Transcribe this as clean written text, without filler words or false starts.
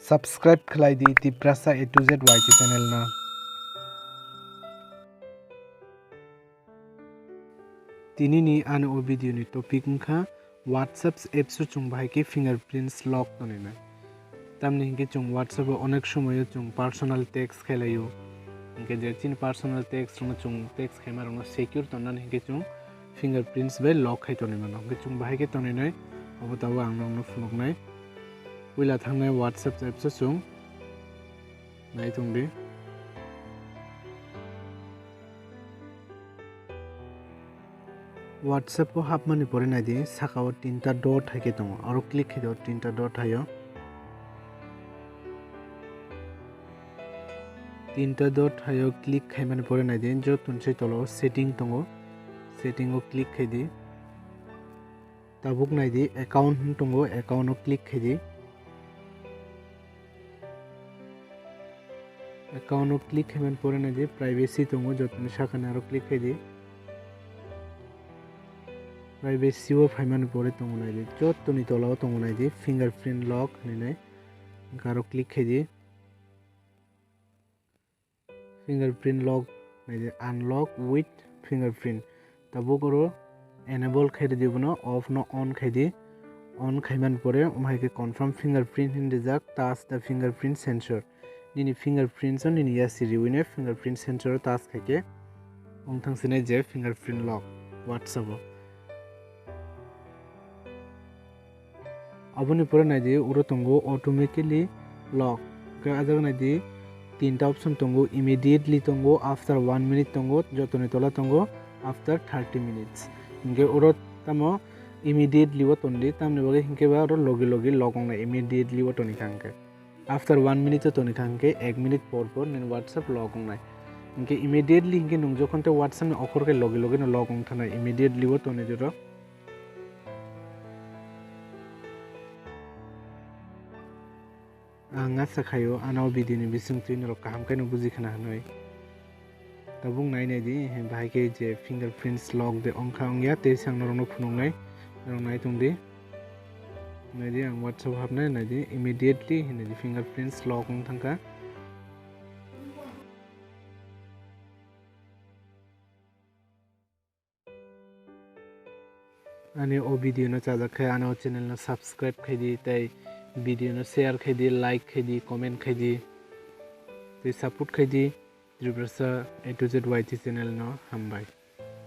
subscribe khlai di Tiprasa A to Z YT channel na tini ni an o video ni topic ngkha WhatsApp apps chung bahai ke fingerprints lock tonina tamni hinke chung WhatsApp onek shomoy chung personal text khelayo hinke je chin personal text rung chung text khemar rung secure tonan hinke chung fingerprints be lock khai tonina no hinke chung bahai ke toninai obotawa ang nong no phunoknai Wila thangnai WhatsApp apps chung nai tungdi WhatsApp ko hapmani pore nai di sakao tinta dot haike tongo aro click khido tinta dot hayo tinta dot hayo click khaimani pore nai di jo tunse tolo setting tongo setting o click khaidi tabuk nai di account tongo account o click khaidi account o click khaimani pore nai di privacy tongo jo tunse sakane aro click khaidi privacy o phaimani pore tongo nai di jotto ni tola o tongo nai di fingerprint lock hinai garo click khaidi fingerprint lock nai di unlock with fingerprint tabukoro enable khaidi dibono off no on khaidi on khaimani pore umhai ke confirm fingerprint in rijak touch the fingerprint sensor nini fingerprints on nini yasi riwine fingerprint sensor touch khaike ongthang sine je fingerprint lock WhatsApp aboni pore nai di uro tongo automatically lock ke ajag nai di tinta option tongo immediately tongo after 1 minute tongo jotoni tola tongo after 30 minutes inge uro tamo immediately wo tondi tamne boge hinke ba ro logi lock ong immediately wo toni kangke after 1 minute toni kangke 1 minute por nen WhatsApp lock ong nai inge immediately hinke nung jokhon te WhatsApp ne okhor ke logi no lock ong thana immediately wo toni joro anga sakhayo anao video ni bising tin ro kaham kaino buji khana hanoi tabung nai nai di bahai ke je fingerprints lock de ongkha ongya te sang no no phunong nai tungdi nai di ang WhatsApp habnai nai di immediately hinai di fingerprints lock ong thangka ani o video no chaja khe ano channel no subscribe khaidi tai video no share khaidi like khaidi comment khaidi tai support khaidi Tiprasa A to Z YT channel no Hambai